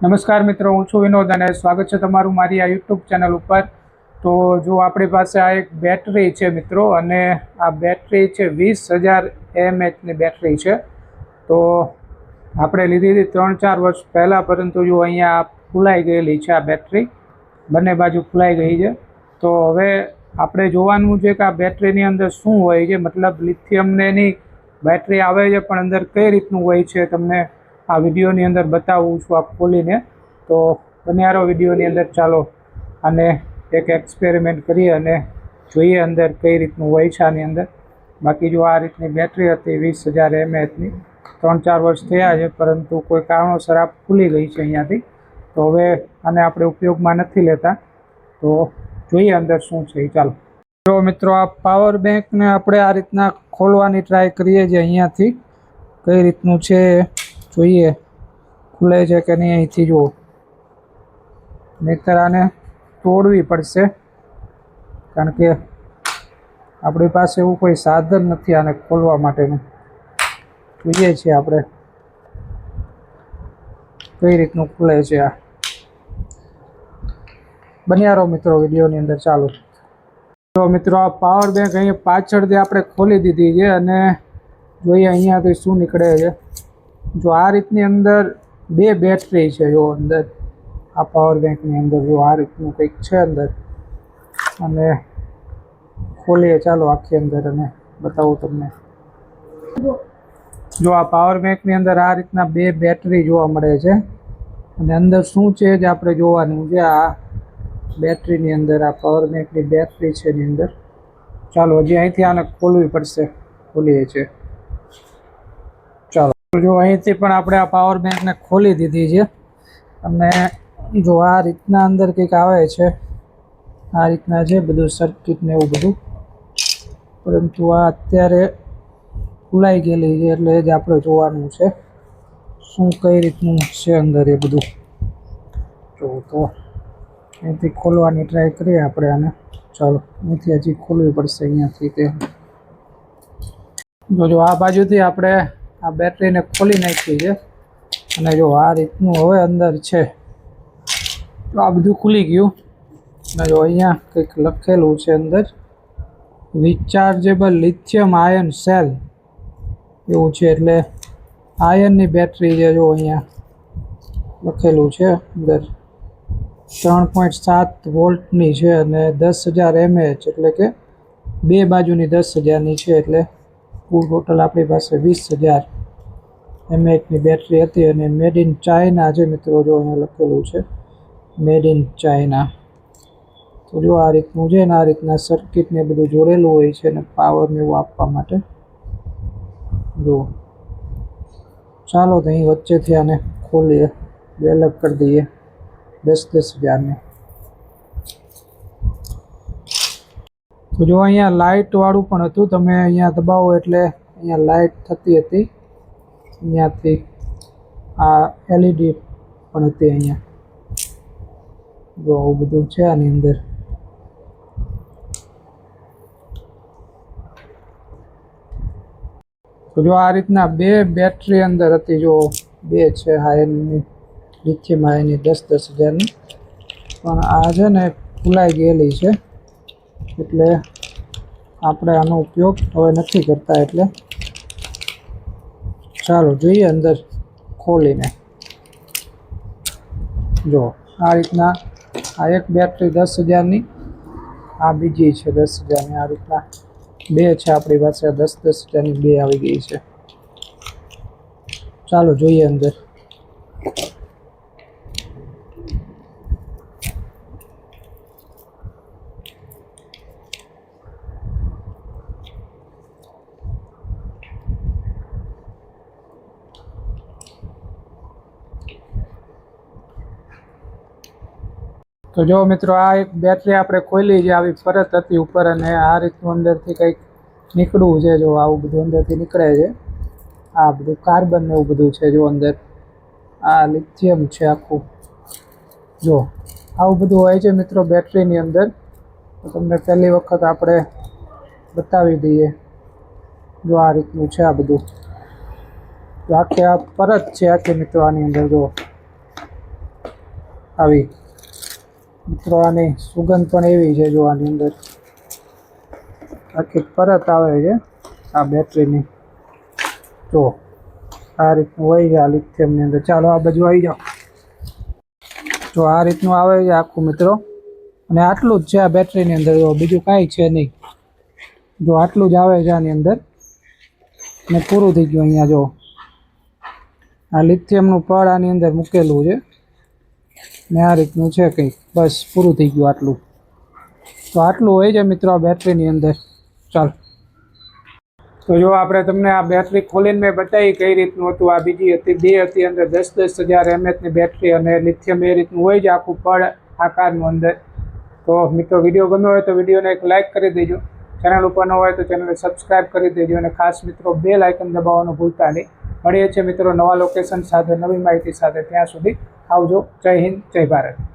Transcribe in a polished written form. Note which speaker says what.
Speaker 1: નમસ્કાર મિત્રો, હું છું વિનોદ અને સ્વાગત છે તમારું મારી આ યુટ્યુબ ચેનલ ઉપર। તો જો આપણી પાસે આ એક બેટરી છે મિત્રો, અને આ બેટરી છે 20,000 mAhની બેટરી છે। તો આપણે લીધી હતી 3-4 વર્ષ પહેલાં, પરંતુ જો અહીંયા ફૂલાઈ ગયેલી છે આ બેટરી, બંને બાજુ ફૂલાઈ ગઈ છે। તો હવે આપણે જોવાનું છે કે આ બેટરીની અંદર શું હોય છે, મતલબ લિથિયમની બેટરી આવે છે પણ અંદર કઈ રીતનું હોય છે તમને આ વિડીયોની અંદર બતાવું છું આ ખોલીને। તો બન્યા રહો વિડીયોની અંદર। ચાલો આને એક એક્સપેરિમેન્ટ કરીએ અને જોઈએ અંદર કઈ રીતનું હોય છે આની અંદર। બાકી જો આ રીતની બેટરી હતી 20,000 mAhની, 3-4 વર્ષ થયા છે, પરંતુ કોઈ કારણોસર આ ખુલી ગઈ છે અહીંયાથી। તો હવે આને આપણે ઉપયોગમાં નથી લેતા, તો જોઈએ અંદર શું છે। ચાલો જો મિત્રો, આ પાવર બેંકને આપણે આ રીતના ખોલવાની ટ્રાય કરીએ છીએ અહીંયાથી, કઈ રીતનું છે જોઈએ, ખુલે છે કે નહીં અહીંથી જુઓ, નહીંતર આને તોડવી પડશે, કારણ કે આપણી પાસે એવું કોઈ સાધન નથી આને ખોલવા માટેનું। જોઈએ છીએ આપણે કઈ રીતનું ખુલે છે આ। બન્યા રહો મિત્રો વિડીયોની અંદર। ચાલો તો મિત્રો, આ પાવર બેંક અહીંયા પાછળથી આપણે ખોલી દીધી છે અને જોઈએ અહીંયાથી શું નીકળે છે। જો આ રીતની અંદર 2 બેટરી છે, જો અંદર આ પાવર બેંકની અંદર જો આ રીતનું કંઈક છે અંદર, અને ખોલીએ ચાલો આખી અંદર અને બતાવું તમને। જો આ પાવર બેંકની અંદર આ રીતના 2 બેટરી જોવા મળે છે, અને અંદર શું છે જે આપણે જોવાનું છે। આ બેટરીની અંદર આ પાવર બેંકની બેટરી છે એની અંદર, ચાલો હજી અહીંથી આને ખોલવી પડશે, ખોલીએ છીએ ચાલો। જો અહીંથી પણ આપણે આ પાવર બેંકને ખોલી દીધી છે, અને જો આ રીતના અંદર કંઈક આવે છે, આ રીતના છે બધું સર્કિટ ને એવું બધું, પરંતુ આ અત્યારે ખુલાઈ ગયેલી છે, એટલે એ જ આપણે જોવાનું છે શું કઈ રીતનું છે અંદર એ બધું। તો અહીંથી ખોલવાની ટ્રાય કરીએ આપણે આને। ચાલો અહીંથી હજી ખોલવી પડશે અહીંયાથી તે। જો આ બાજુથી આપણે આ બેટરીને ખોલી નાખી છે, અને જો આ રીતનું હવે અંદર છે, તો આ બધું ખુલી ગયું। અને જો અહીંયા કંઈક લખેલું છે અંદર, રિચાર્જેબલ લિથિયમ આયન સેલ એવું છે, એટલે આયનની બેટરી છે। જો અહીંયા લખેલું છે અંદર 3.7 વોલ્ટની છે, અને 10,000 mAh, એટલે કે 2 બાજુની 10,000ની છે, એટલે કુલ ટોટલ આપણી પાસે 20,000 mAhની બેટરી હતી। અને મેડ ઇન ચાઇના છે મિત્રો, જો અહીંયા લખેલું છે મેડ ઇન ચાઇના। તો જો આ રીતનું છે ને આ રીતના સર્કિટ ને બધું જોડેલું હોય છે, અને પાવર ને એવું આપવા માટે। જો ચાલો તો અહીં વચ્ચેથી આને ખોલીએ, અલગ કરી દઈએ 10,000 તો જો અહીંયા લાઇટ વાળું પણ હતું, તમે અહીંયા દબાવો એટલે અહીંયા લાઇટ થતી હતી અહીંયાથી। આ LED પણ હતી અહીંયા, જો આવું બધું છે આની અંદર। તો જો આ રીતના 2 બેટરી અંદર હતી, જો 2 છે આયનની, લિથિયમ આયનની 10,000ની, પણ આ છે ને ફૂલાઈ ગયેલી છે, એટલે આપણે આનો ઉપયોગ હવે નથી કરતા। એટલે ચાલો જોઈએ અંદર ખોલીને। જો આ રીતના આ એક બેટરી 10,000ની, આ બીજી છે 10,000ની, આ રીતના 2 છે આપણી પાસે, 10,000ની 2 આવી ગઈ છે। ચાલો જોઈએ અંદર। તો જો મિત્રો, આ એક બેટરી આપણે ખોલી છે, આવી પરત હતી ઉપર, અને આ રીતનું અંદરથી કંઈક નીકળવું છે। જો આવું બધું અંદરથી નીકળે છે, આ બધું કાર્બન ને એવું બધું છે। જો અંદર આ લિથિયમ છે આખું, જો આવું બધું હોય છે મિત્રો બેટરીની અંદર। તો તમને પહેલી વખત આપણે બતાવી દઈએ, જો આ રીતનું છે આ બધું। તો આખી આ પરત છે આખી મિત્રો આની અંદર, જો આવી મિત્રો આની સુગંધ પણ એવી છે જો આની અંદર આખી પરત આવે છે આ બેટરીની જો આ રીતનું હોય છે આ લિથિયમની અંદર ચાલો આ બાજુ આવી જાઓ જો આ રીતનું આવે છે આખું મિત્રો અને આટલું જ છે આ બેટરીની અંદર જો બીજું કાંઈ છે નહીં જો આટલું જ આવે છે આની અંદર ને પૂરું થઈ ગયું અહીંયા જો આ લિથિયમનું પડ આની અંદર મૂકેલું છે ને આ રીતનું છે કંઈક બસ પૂરું થઈ ગયું આટલું તો આટલું હોય છે મિત્રો આ બેટરીની અંદર ચાલ તો જો આપણે તમને આ બેટરી ખોલીને મેં બતાવી કઈ રીતનું હતું આ બીજી હતી બે હતી અંદર 10,000 mAhની બેટરી અને લિથિયમ એ રીતનું હોય છે આખું પડ આકારનું અંદર તો મિત્રો વિડીયો ગમ્યો હોય તો વિડીયોને એક લાઇક કરી દેજો ચેનલ ઉપર ન હોય તો ચેનલને સબસ્ક્રાઈબ કરી દેજો અને ખાસ મિત્રો બેલ આઇકન દબાવવાનું ભૂલતા નહીં મળીએ છીએ મિત્રો નવા લોકેશન સાથે નવી માહિતી સાથે ત્યાં સુધી આવજો જય હિન્દ જય ભારત